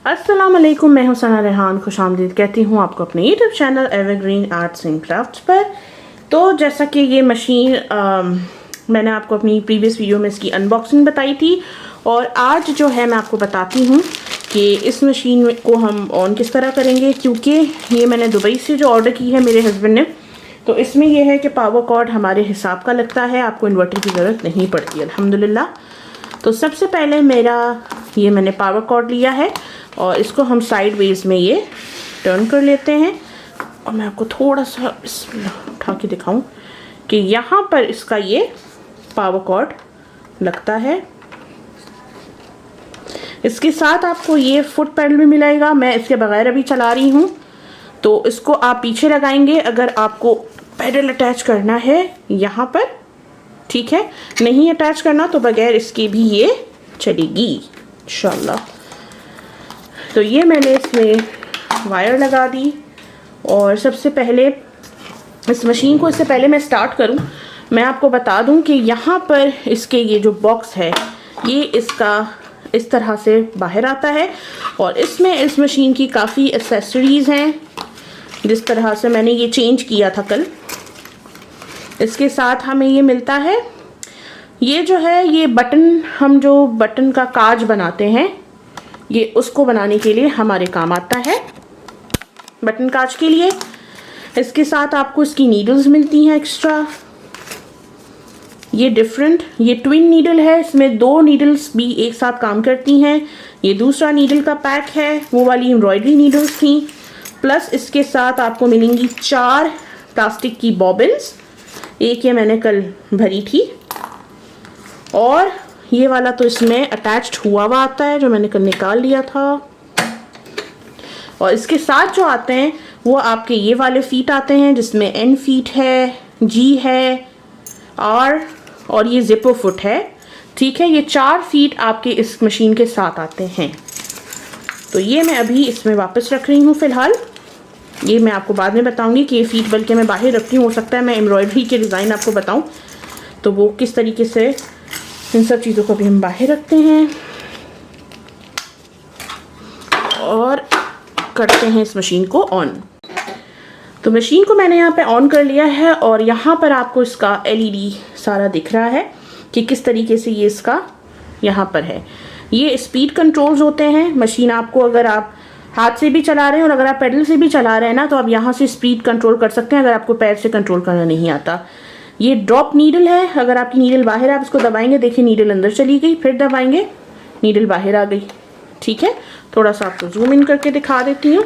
अस्सलाम वालेकुम, मैं हूं सना रेहान। खुशामदीद कहती हूं आपको अपने YouTube channel evergreen arts and crafts पर। तो जैसा कि ये मशीन मैंने आपको अपनी प्रीवियस वीडियो में इसकी अनबॉक्सिंग बताई थी, और आज जो है मैं आपको बताती हूं कि इस मशीन को हम ऑन किस तरह करेंगे, क्योंकि ये मैंने दुबई से जो ऑर्डर की है मेरे हस्बैंड ने। तो इसमें यह है कि पावर कॉर्ड हमारे हिसाब का लगता है, आपको इन्वर्टर की ज़रूरत नहीं पड़ती अल्हम्दुलिल्लाह। तो सबसे पहले मैंने पावर कॉर्ड लिया है और इसको हम साइड वेज में ये टर्न कर लेते हैं। और मैं आपको थोड़ा सा उठा के दिखाऊं कि यहाँ पर इसका ये पावर कॉर्ड लगता है। इसके साथ आपको ये फुट पैडल भी मिलेगा। मैं इसके बगैर अभी चला रही हूँ, तो इसको आप पीछे लगाएंगे अगर आपको पैडल अटैच करना है यहाँ पर, ठीक है। नहीं अटैच करना तो बगैर इसके भी ये चलेगी इंशाल्लाह। तो ये मैंने इसमें वायर लगा दी। और सबसे पहले इस मशीन को, इससे पहले मैं स्टार्ट करूं, मैं आपको बता दूं कि यहाँ पर इसके ये जो बॉक्स है ये इसका इस तरह से बाहर आता है, और इसमें इस मशीन की काफ़ी एक्सेसरीज़ हैं। जिस तरह से मैंने ये चेंज किया था कल, इसके साथ हमें ये मिलता है। ये जो है ये बटन, हम जो बटन का काज बनाते हैं, ये उसको बनाने के लिए हमारे काम आता है, बटन काज के लिए। इसके साथ आपको इसकी नीडल्स मिलती हैं एक्स्ट्रा। ये ये ट्विन नीडल है, इसमें 2 नीडल्स भी एक साथ काम करती हैं। ये दूसरा नीडल का पैक है, वो वाली एम्ब्रॉयडरी नीडल्स थी। प्लस इसके साथ आपको मिलेंगी 4 प्लास्टिक की बॉबिन्स। एक ये मैंने कल भरी थी, और ये वाला तो इसमें अटैच्ड हुआ हुआ आता है जो मैंने कल निकाल लिया था। और इसके साथ जो आते हैं वो आपके ये वाले फीट आते हैं, जिसमें N फीट है, G है, R और ये जिपो फुट है, ठीक है। ये 4 फीट आपके इस मशीन के साथ आते हैं। तो ये मैं अभी इसमें वापस रख रही हूँ फ़िलहाल। ये मैं आपको बाद में बताऊंगी कि ये फीट बल्कि मैं बाहर रखती हूँ। हो सकता है मैं एम्ब्रॉयडरी के डिज़ाइन आपको बताऊँ, तो वो किस तरीके से इन सब चीज़ों को भी हम बाहर रखते हैं और करते हैं इस मशीन को ऑन। तो मशीन को मैंने यहाँ पे ऑन कर लिया है, और यहाँ पर आपको इसका LED सारा दिख रहा है कि किस तरीके से ये इसका यहाँ पर है। ये स्पीड कंट्रोल्स होते हैं। मशीन आपको, अगर आप हाथ से भी चला रहे हैं और अगर आप पैडल से भी चला रहे हैं ना, तो आप यहाँ से स्पीड कंट्रोल कर सकते हैं अगर आपको पैर से कंट्रोल करना नहीं आता। ये ड्रॉप नीडल है, अगर आपकी नीडल बाहर है आप इसको दबाएंगे, देखिए नीडल अंदर चली गई, फिर दबाएंगे नीडल बाहर आ गई, ठीक है। थोड़ा सा आपको जूम इन करके दिखा देती हूँ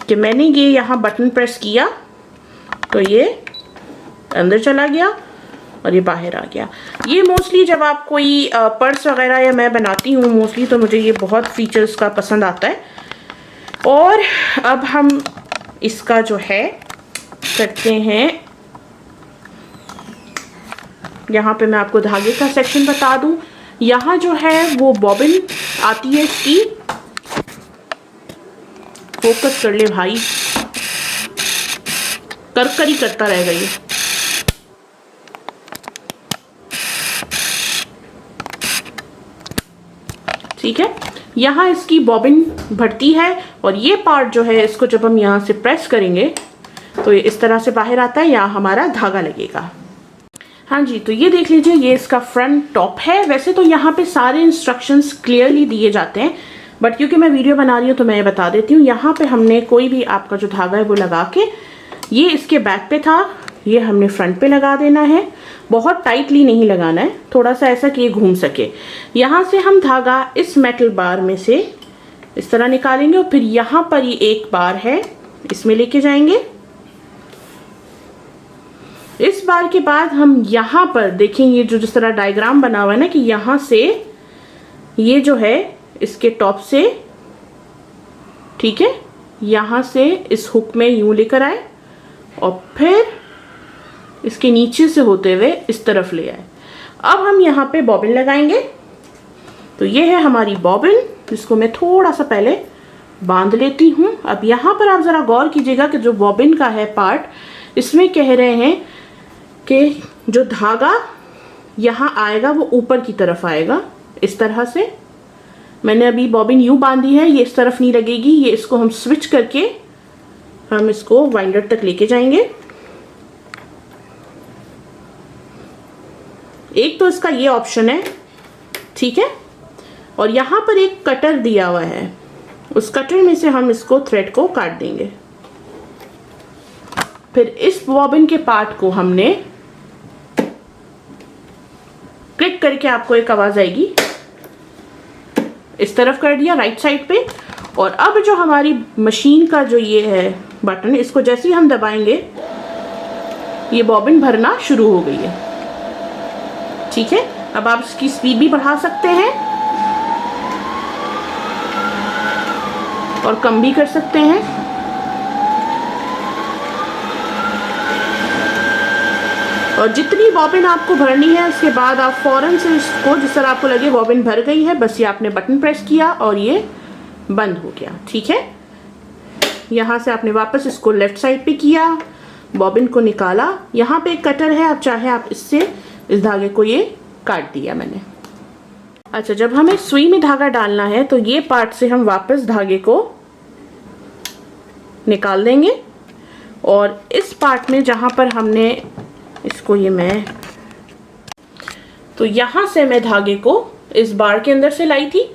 कि मैंने ये यहाँ बटन प्रेस किया तो ये अंदर चला गया और ये बाहर आ गया। ये मोस्टली जब आप कोई पर्स वगैरह या मैं बनाती हूँ मोस्टली, तो मुझे ये बहुत फीचर्स का पसंद आता है। और अब हम इसका जो है करते हैं, यहाँ पे मैं आपको धागे का सेक्शन बता दूं। यहाँ जो है वो बॉबिन आती है इसकी, फोकस कर ले भाई, कर ही करता रहेगा ये। ठीक है, यहाँ इसकी बॉबिन भरती है, और ये पार्ट जो है इसको जब हम यहाँ से प्रेस करेंगे तो ये इस तरह से बाहर आता है, यहाँ हमारा धागा लगेगा। हाँ जी, तो ये देख लीजिए, ये इसका फ्रंट टॉप है। वैसे तो यहाँ पे सारे इंस्ट्रक्शंस क्लियरली दिए जाते हैं, बट क्योंकि मैं वीडियो बना रही हूँ तो मैं बता देती हूँ। यहाँ पे हमने कोई भी आपका जो धागा है वो लगा के, ये इसके बैक पे था, ये हमने फ्रंट पे लगा देना है। बहुत टाइटली नहीं लगाना है, थोड़ा सा ऐसा कि ये घूम सके। यहाँ से हम धागा इस मेटल बार में से इस तरह निकालेंगे, और फिर यहाँ पर ये एक बार है, इसमें लेके जाएंगे। इस बार के बाद हम यहाँ पर देखेंगे जो जिस तरह डायग्राम बना हुआ है ना, कि यहाँ से ये जो है इसके टॉप से, ठीक है, यहाँ से इस हुक में यूं लेकर आए और फिर इसके नीचे से होते हुए इस तरफ ले आए। अब हम यहाँ पे बॉबिन लगाएंगे। तो ये है हमारी बॉबिन, जिसको मैं थोड़ा सा पहले बांध लेती हूँ। अब यहाँ पर आप ज़रा गौर कीजिएगा कि जो बॉबिन का है पार्ट, इसमें कह रहे हैं कि जो धागा यहाँ आएगा वो ऊपर की तरफ आएगा इस तरह से, मैंने अभी बॉबिन यूँ बांधी है, ये इस तरफ नहीं लगेगी, ये इसको हम स्विच करके हम इसको वाइंडर तक लेके जाएंगे। एक तो इसका ये ऑप्शन है, ठीक है, और यहाँ पर एक कटर दिया हुआ है, उस कटर में से हम इसको थ्रेड को काट देंगे। फिर इस बॉबिन के पार्ट को हमने क्लिक करके, आपको एक आवाज आएगी, इस तरफ कर दिया राइट साइड पे। और अब जो हमारी मशीन का जो ये है बटन, इसको जैसे ही हम दबाएंगे ये बॉबिन भरना शुरू हो गई है, ठीक है। अब आप इसकी स्पीड भी बढ़ा सकते हैं और कम भी कर सकते हैं। और जितनी बॉबिन आपको भरनी है उसके बाद आप फौरन से इसको, जिस तरह आपको लगे बॉबिन भर गई है, बस ये आपने बटन प्रेस किया और ये बंद हो गया, ठीक है। यहाँ से आपने वापस इसको लेफ्ट साइड पे किया, बॉबिन को निकाला, यहाँ पे एक कटर है, आप चाहे आप इससे इस धागे को ये काट दिया मैंने। अच्छा, जब हमें सुई में धागा डालना है तो ये पार्ट से हम वापस धागे को निकाल देंगे और इस पार्ट में जहाँ पर हमने इसको, ये मैं तो यहाँ से मैं धागे को इस बार के अंदर से लाई थी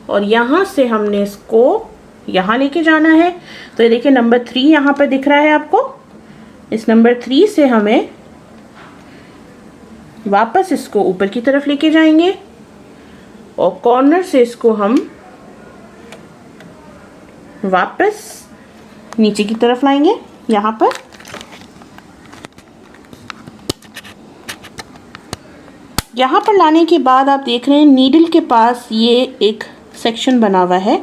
और यहाँ से हमने इसको यहाँ लेके जाना है। तो ये देखिए नंबर 3 यहाँ पर दिख रहा है आपको। इस नंबर 3 से हमें वापस इसको ऊपर की तरफ लेके जाएंगे और कॉर्नर से इसको हम वापस नीचे की तरफ लाएंगे। यहाँ पर लाने के बाद आप देख रहे हैं नीडल के पास ये एक सेक्शन बना हुआ है,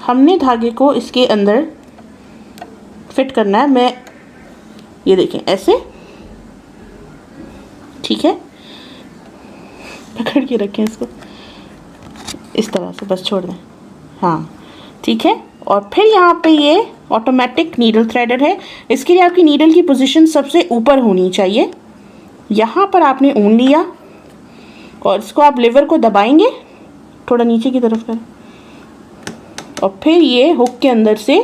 हमने धागे को इसके अंदर फिट करना है। मैं ये देखें ऐसे, ठीक है, पकड़ के रखें इसको इस तरह से, बस छोड़ दें, हाँ ठीक है। और फिर यहाँ पे ये ऑटोमेटिक नीडल थ्रेडर है, इसके लिए आपकी नीडल की पोजीशन सबसे ऊपर होनी चाहिए। यहाँ पर आपने ऊन लिया और इसको आप लीवर को दबाएंगे, थोड़ा नीचे की तरफ करें, और फिर ये हुक के अंदर से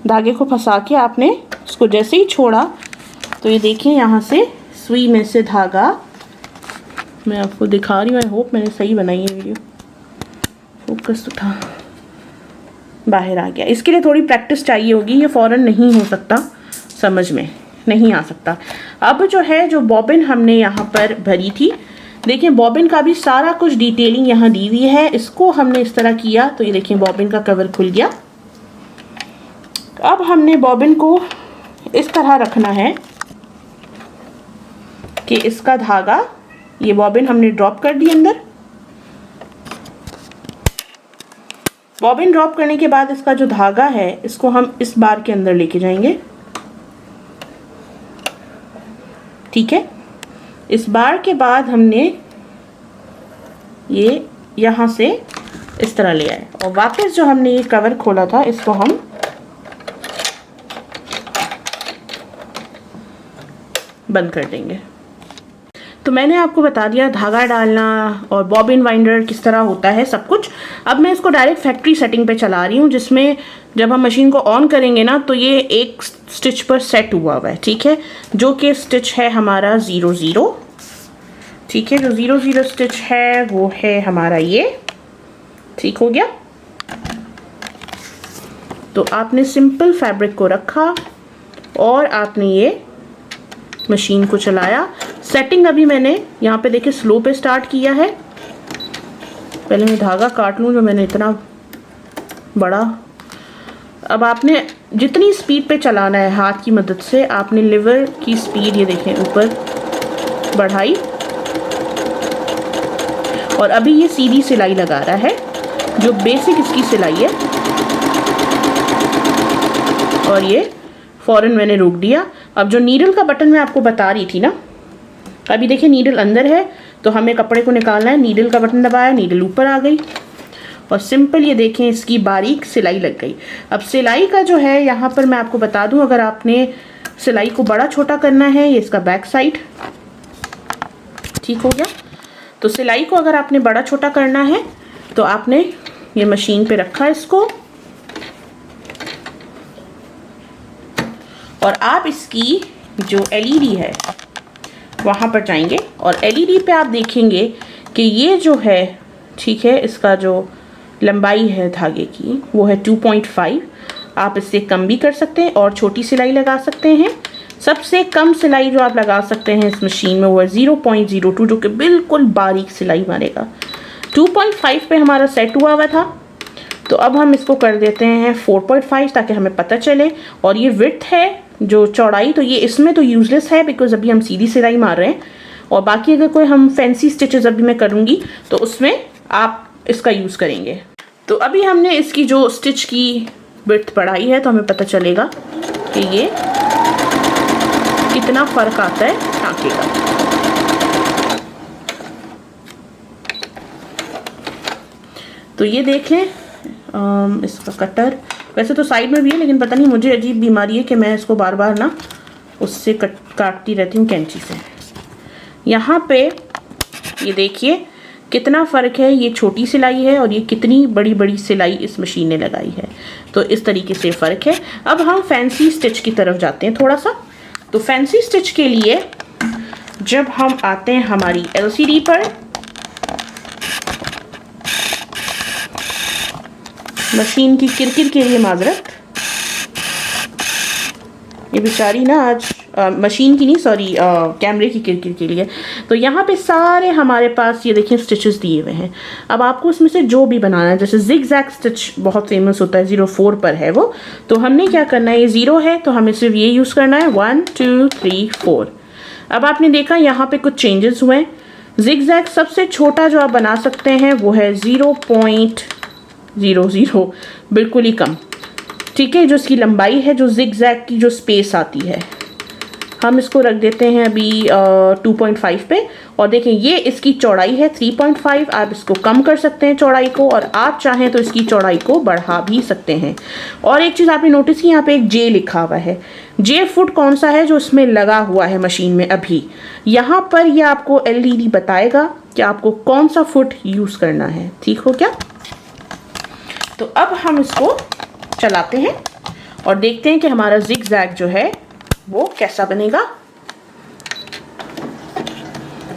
धागे को फंसा के आपने इसको जैसे ही छोड़ा तो ये देखिए यहाँ से सुई में से धागा, मैं आपको दिखा रही हूँ, आई होप मैंने सही बनाई है वीडियो, फोकस तो था, बाहर आ गया। इसके लिए थोड़ी प्रैक्टिस चाहिए होगी, ये फ़ौरन नहीं हो सकता, समझ में नहीं आ सकता। अब जो है, जो बॉबिन हमने यहाँ पर भरी थी, देखिए बॉबिन का भी सारा कुछ डिटेलिंग यहाँ दी हुई है। इसको हमने इस तरह किया तो ये देखिए बॉबिन का कवर खुल गया। अब हमने बॉबिन को इस तरह रखना है कि इसका धागा, ये बॉबिन हमने ड्रॉप कर दी अंदर। बॉबिन ड्रॉप करने के बाद इसका जो धागा है इसको हम इस बार के अंदर लेके जाएंगे, ठीक है। इस बार के बाद हमने ये यहाँ से इस तरह ले आए और वापस जो हमने ये कवर खोला था इसको हम बंद कर देंगे। तो मैंने आपको बता दिया धागा डालना और बॉबिन वाइंडर किस तरह होता है सब कुछ। अब मैं इसको डायरेक्ट फैक्ट्री सेटिंग पे चला रही हूँ, जिसमें जब हम मशीन को ऑन करेंगे ना तो ये एक स्टिच पर सेट हुआ है, ठीक है, जो कि स्टिच है हमारा 00, ठीक है। जो 00 स्टिच है वो है हमारा ये, ठीक हो गया। तो आपने सिंपल फैब्रिक को रखा और आपने ये मशीन को चलाया। सेटिंग अभी मैंने यहाँ पे देखिए स्लो पे स्टार्ट किया है। पहले मैं धागा काट लूँ जो मैंने इतना बड़ा। अब आपने जितनी स्पीड पे चलाना है हाथ की मदद से, आपने लिवर की स्पीड ये देखें ऊपर बढ़ाई और अभी ये सीधी सिलाई लगा रहा है, जो बेसिक इसकी सिलाई है, और ये फ़ौरन मैंने रोक दिया। अब जो नीडल का बटन मैं आपको बता रही थी ना, अभी देखिए नीडल अंदर है तो हमें कपड़े को निकालना है, नीडल का बटन दबाया, नीडल ऊपर आ गई और सिंपल ये देखें इसकी बारीक सिलाई लग गई। अब सिलाई का जो है यहाँ पर मैं आपको बता दूँ, अगर आपने सिलाई को बड़ा छोटा करना है, ये इसका बैक साइड, ठीक हो गया। तो सिलाई को अगर आपने बड़ा छोटा करना है तो आपने ये मशीन पे रखा इसको, और आप इसकी जो एलईडी है वहाँ पर जाएंगे और एलईडी पे आप देखेंगे कि ये जो है, ठीक है, इसका जो लंबाई है धागे की वो है 2.5। आप इससे कम भी कर सकते हैं और छोटी सिलाई लगा सकते हैं। सबसे कम सिलाई जो आप लगा सकते हैं इस मशीन में वो है 0.02, जो कि बिल्कुल बारीक सिलाई मारेगा। 2.5 पे हमारा सेट हुआ था, तो अब हम इसको कर देते हैं 4.5 ताकि हमें पता चले। और ये विड्थ है जो चौड़ाई, तो ये इसमें तो यूजलेस है बिकॉज अभी हम सीधी सिलाई मार रहे हैं, और बाकी अगर कोई हम फैंसी स्टिचेस अभी मैं करूँगी तो उसमें आप इसका यूज़ करेंगे। तो अभी हमने इसकी जो स्टिच की विड्थ बढ़ाई है तो हमें पता चलेगा कि ये कितना फ़र्क आता है टाँके का। तो ये देख लें, इसका कटर वैसे तो साइड में भी है, लेकिन पता नहीं मुझे अजीब बीमारी है कि मैं इसको बार बार ना उससे काटती रहती हूँ कैंची से। यहाँ पे ये देखिए कितना फ़र्क है, ये छोटी सिलाई है और ये कितनी बड़ी बड़ी सिलाई इस मशीन ने लगाई है। तो इस तरीके से फ़र्क है। अब हम फैंसी स्टिच की तरफ जाते हैं थोड़ा सा। तो फैंसी स्टिच के लिए जब हम आते हैं हमारी एलसीडी पर, मशीन की किरकिर के लिए माजरत, ये बेचारी ना आज मशीन की नहीं, सॉरी कैमरे की किरकिर के लिए। तो यहाँ पे सारे हमारे पास ये देखिए स्टिचेस दिए हुए हैं। अब आपको इसमें से जो भी बनाना है, जैसे जिग जैग स्टिच बहुत फेमस होता है, 04 पर है वो, तो हमने क्या करना है, ये 0 है तो हमें सिर्फ ये यूज़ करना है 1 2 3 4। अब आपने देखा यहाँ पे कुछ चेंजेस हुए हैं। जिग जैग सबसे छोटा जो आप बना सकते हैं वो है 0.00, बिल्कुल ही कम, ठीक है, जो इसकी लंबाई है, जो जिग जैग की जो स्पेस आती है, हम इसको रख देते हैं अभी 2.5 पे। और देखें ये इसकी चौड़ाई है 3.5। आप इसको कम कर सकते हैं चौड़ाई को, और आप चाहें तो इसकी चौड़ाई को बढ़ा भी सकते हैं। और एक चीज़ आपने नोटिस की, यहाँ पे एक जे लिखा हुआ है। जे फुट कौन सा है जो इसमें लगा हुआ है मशीन में अभी, यहाँ पर ये आपको एलईडी बताएगा कि आपको कौन सा फुट यूज़ करना है। ठीक हो क्या? तो अब हम इसको चलाते हैं और देखते हैं कि हमारा जिग जैग जो है वो कैसा बनेगा।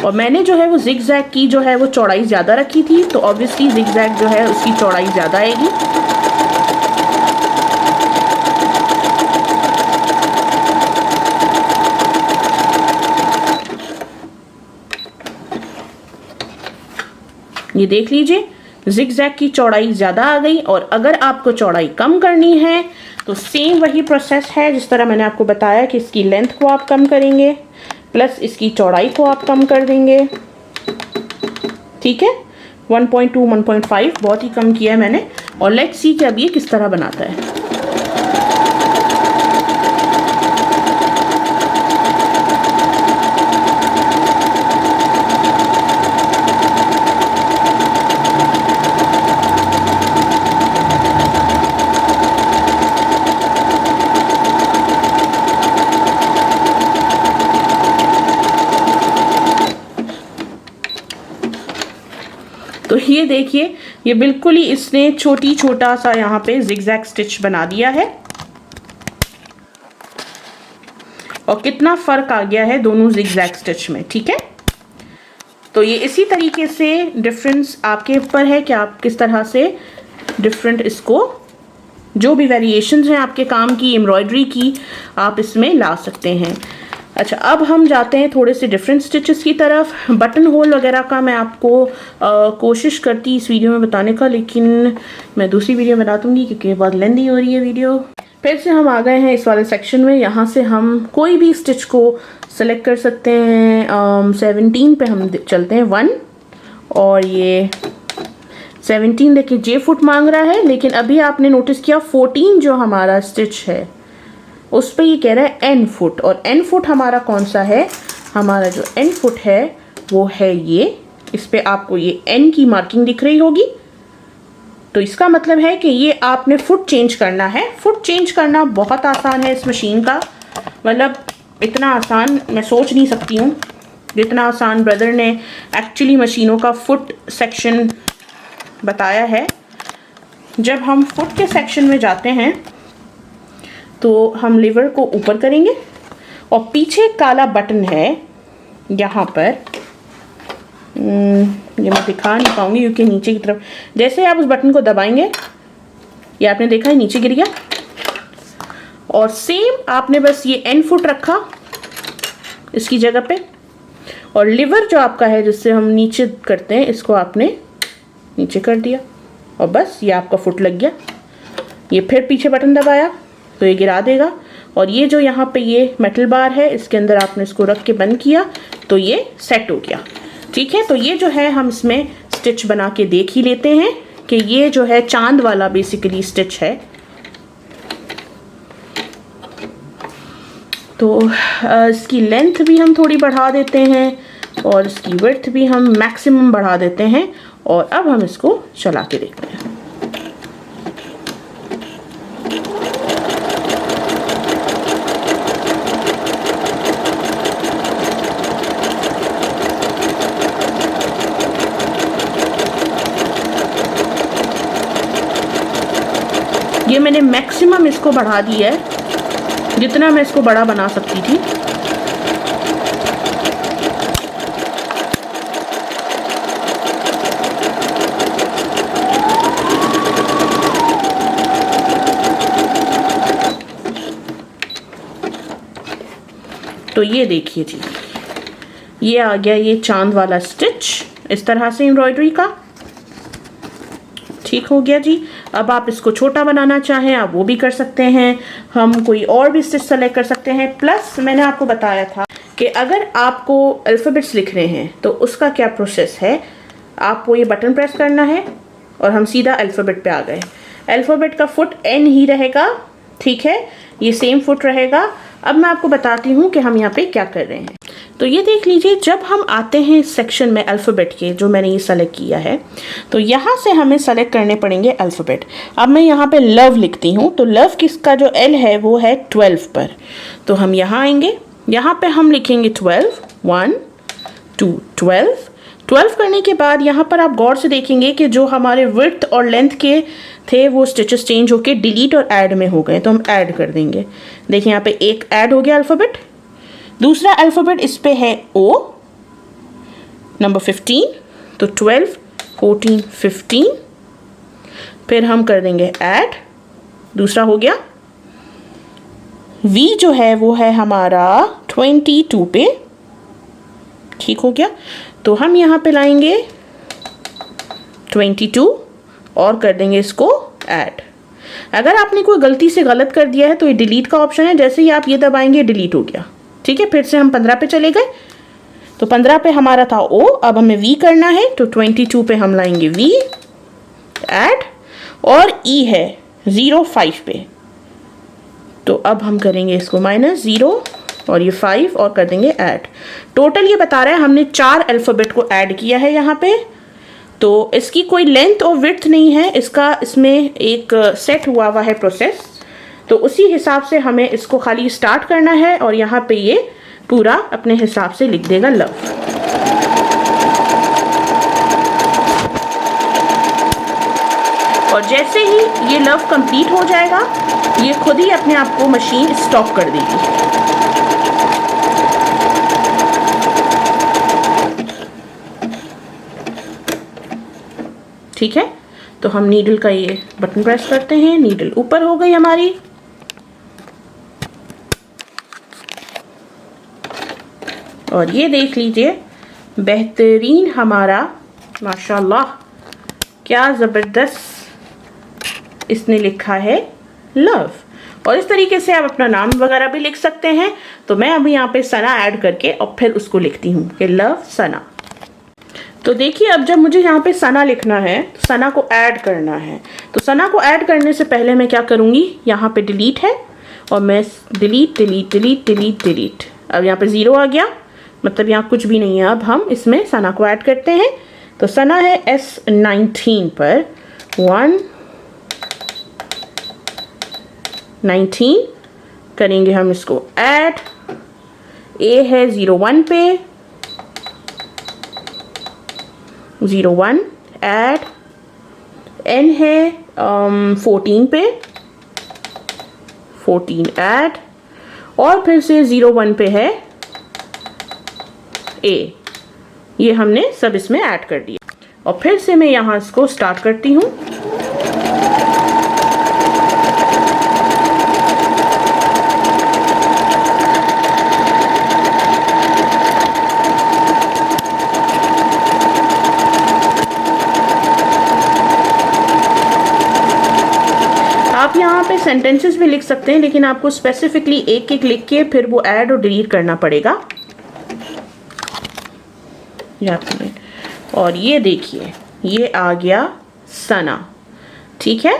और मैंने जो है वो जिग जैग की जो है वो चौड़ाई ज़्यादा रखी थी, तो ऑब्वियसली जिग जैग जो है उसकी चौड़ाई ज़्यादा आएगी। ये देख लीजिए जिग जैग की चौड़ाई ज़्यादा आ गई। और अगर आपको चौड़ाई कम करनी है तो सेम वही प्रोसेस है जिस तरह मैंने आपको बताया कि इसकी लेंथ को आप कम करेंगे प्लस इसकी चौड़ाई को आप कम कर देंगे। ठीक है, 1.2 1.5 बहुत ही कम किया है मैंने। और लेट्स सी कि अब ये किस तरह बनाता है। तो ये देखिए ये बिल्कुल ही इसने छोटा सा यहाँ पे जिगजैग स्टिच बना दिया है। और कितना फ़र्क आ गया है दोनों जिगजैग स्टिच में। ठीक है, तो ये इसी तरीके से डिफरेंस आपके ऊपर है कि आप किस तरह से डिफरेंट इसको जो भी वेरिएशंस हैं आपके काम की, एम्ब्रॉयडरी की, आप इसमें ला सकते हैं। अच्छा, अब हम जाते हैं थोड़े से डिफरेंट स्टिचेस की तरफ। बटन होल वगैरह का मैं आपको कोशिश करती इस वीडियो में बताने का, लेकिन मैं दूसरी वीडियो बना दूँगी क्योंकि बहुत लेंदी हो रही है वीडियो। फिर से हम आ गए हैं इस वाले सेक्शन में। यहाँ से हम कोई भी स्टिच को सेलेक्ट कर सकते हैं। 17 पे हम चलते हैं 1, और ये 17 देखिए जे फुट मांग रहा है, लेकिन अभी आपने नोटिस किया 14 जो हमारा स्टिच है उस पर ये कह रहा है एन फुट। और एन फुट हमारा कौन सा है? हमारा जो एन फुट है वो है ये। इस पे आपको ये एन की मार्किंग दिख रही होगी, तो इसका मतलब है कि ये आपने फुट चेंज करना है। फुट चेंज करना बहुत आसान है इस मशीन का, मतलब इतना आसान मैं सोच नहीं सकती हूँ जितना आसान ब्रदर ने एक्चुअली मशीनों का फुट सेक्शन बताया है। जब हम फुट के सेक्शन में जाते हैं तो हम लीवर को ऊपर करेंगे और पीछे काला बटन है यहाँ पर, ये मैं दिखा नहीं पाऊंगी क्योंकि नीचे की तरफ, जैसे आप उस बटन को दबाएंगे ये आपने देखा है नीचे गिर गया। और सेम आपने बस ये एन फुट रखा इसकी जगह पे, और लिवर जो आपका है जिससे हम नीचे करते हैं इसको आपने नीचे कर दिया और बस ये आपका फुट लग गया। ये फिर पीछे बटन दबाया तो ये गिरा देगा, और ये जो यहाँ पे ये मेटल बार है इसके अंदर आपने इसको रख के बंद किया तो ये सेट हो गया। ठीक है, तो ये जो है हम इसमें स्टिच बना के देख ही लेते हैं कि ये जो है चांद वाला बेसिकली स्टिच है। तो इसकी लेंथ भी हम थोड़ी बढ़ा देते हैं और इसकी विड्थ भी हम मैक्सिमम बढ़ा देते हैं, और अब हम इसको चला के देखते हैं। ये मैंने मैक्सिमम इसको बढ़ा दिया है, जितना मैं इसको बड़ा बना सकती थी। तो ये देखिए जी, ये आ गया ये चांद वाला स्टिच इस तरह से एम्ब्रॉयडरी का। ठीक हो गया जी। अब आप इसको छोटा बनाना चाहें आप वो भी कर सकते हैं, हम कोई और भी स्टिच सेलेक्ट कर सकते हैं। प्लस मैंने आपको बताया था कि अगर आपको अल्फ़ाबेट्स लिखने हैं तो उसका क्या प्रोसेस है, आपको ये बटन प्रेस करना है और हम सीधा अल्फ़ाबेट पे आ गए। अल्फ़ाबेट का फुट एन ही रहेगा, ठीक है, ये सेम फुट रहेगा। अब मैं आपको बताती हूँ कि हम यहाँ पे क्या कर रहे हैं। तो ये देख लीजिए, जब हम आते हैं इस सेक्शन में अल्फ़ाबेट के, जो मैंने ये सेलेक्ट किया है, तो यहाँ से हमें सेलेक्ट करने पड़ेंगे अल्फ़ाबेट। अब मैं यहाँ पे लव लिखती हूँ तो लव किसका जो एल है वो है 12 पर, तो हम यहाँ आएंगे, यहाँ पे हम लिखेंगे 12, 1 2 12 करने के बाद यहाँ पर आप गौर से देखेंगे कि जो हमारे विड्थ और लेंथ के थे वो स्टिचेस चेंज होके डिलीट और ऐड में हो गए, तो हम ऐड कर देंगे। देखिए यहाँ पे एक ऐड हो गया अल्फ़ाबेट, दूसरा अल्फ़ाबेट इस पे है ओ नंबर 15, तो 12 14 15, फिर हम कर देंगे ऐड, दूसरा हो गया। वी जो है वो है हमारा 22 पे, ठीक हो गया। तो हम यहाँ पे लाएंगे 22 और कर देंगे इसको ऐड। अगर आपने कोई गलती से गलत कर दिया है तो ये डिलीट का ऑप्शन है, जैसे ही आप ये दबाएंगे डिलीट हो गया। ठीक है, फिर से हम 15 पे चले गए, तो 15 पे हमारा था ओ, अब हमें वी करना है, तो 22 पे हम लाएंगे वी ऐड, और ई है 05 पे, तो अब हम करेंगे इसको -0 और ये 5 और कर देंगे ऐड। टोटल ये बता रहा है हमने 4 अल्फ़ाबेट को ऐड किया है यहाँ पे, तो इसकी कोई लेंथ और विड्थ नहीं है, इसका इसमें एक सेट हुआ है प्रोसेस, तो उसी हिसाब से हमें इसको खाली स्टार्ट करना है और यहाँ पे ये पूरा अपने हिसाब से लिख देगा लव। और जैसे ही ये लव कंप्लीट हो जाएगा ये खुद ही अपने आप को मशीन स्टॉप कर देगी। ठीक है, तो हम नीडल का ये बटन प्रेस करते हैं, नीडल ऊपर हो गई हमारी। और ये देख लीजिए बेहतरीन हमारा, माशाल्लाह क्या ज़बरदस्त इसने लिखा है लव। और इस तरीके से आप अपना नाम वगैरह भी लिख सकते हैं। तो मैं अभी यहाँ पे सना ऐड करके और फिर उसको लिखती हूँ कि लव सना। तो देखिए, अब जब मुझे यहाँ पे सना लिखना है, सना को ऐड करना है, तो सना को ऐड करने से पहले मैं क्या करूँगी, यहाँ पे डिलीट है और मैं delete delete delete delete delete, अब यहाँ पे 0 आ गया, मतलब यहाँ कुछ भी नहीं है। अब हम इसमें सना को ऐड करते हैं, तो सना है S19 पर 19 करेंगे हम इसको ऐड, A है 01 पे 01 ऐड, N है 14 पे, 14 ऐड, और फिर से 01 पे है A। ये हमने सब इसमें ऐड कर दिया और फिर से मैं यहाँ इसको स्टार्ट करती हूँ। आप यहाँ पे सेंटेंसेस भी लिख सकते हैं, लेकिन आपको स्पेसिफिकली एक एक लिख के फिर वो ऐड और डिलीट करना पड़ेगा। और ये देखिए, ये आ गया सना। ठीक है,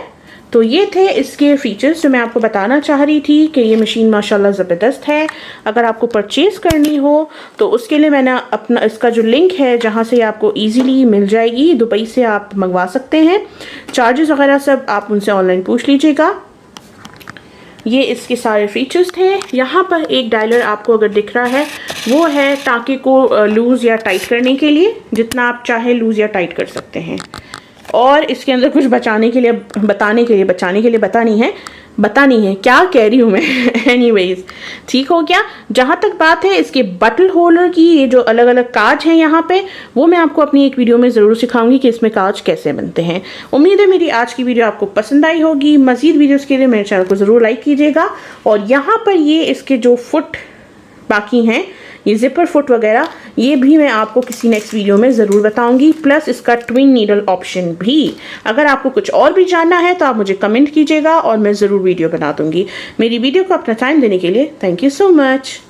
तो ये थे इसके फीचर्स जो मैं आपको बताना चाह रही थी कि ये मशीन माशाल्लाह ज़बरदस्त है। अगर आपको परचेज़ करनी हो तो उसके लिए मैंने अपना इसका जो लिंक है जहाँ से आपको इजीली मिल जाएगी, दुबई से आप मंगवा सकते हैं। चार्जेस वगैरह सब आप उनसे ऑनलाइन पूछ लीजिएगा। ये इसके सारे फीचर्स थे। यहाँ पर एक डायलर आपको अगर दिख रहा है, वो है टाँके को लूज़ या टाइट करने के लिए। जितना आप चाहें लूज़ या टाइट कर सकते हैं। और इसके अंदर कुछ बताने के लिए बतानी है क्या कह रही हूँ मैं एनीवेज, ठीक हो गया। जहाँ तक बात है इसके बटल होल्डर की, ये जो अलग अलग काज हैं यहाँ पे, वो मैं आपको अपनी एक वीडियो में ज़रूर सिखाऊंगी कि इसमें काज कैसे बनते हैं। उम्मीद है मेरी आज की वीडियो आपको पसंद आई होगी। मज़ीद वीडियोस के लिए मेरे चैनल को ज़रूर लाइक कीजिएगा। और यहाँ पर ये इसके जो फुट बाकी हैं, ये जिपर फुट वगैरह, ये भी मैं आपको किसी नेक्स्ट वीडियो में ज़रूर बताऊंगी, प्लस इसका ट्विन नीडल ऑप्शन भी। अगर आपको कुछ और भी जानना है तो आप मुझे कमेंट कीजिएगा और मैं ज़रूर वीडियो बना दूंगी। मेरी वीडियो को अपना टाइम देने के लिए थैंक यू सो मच।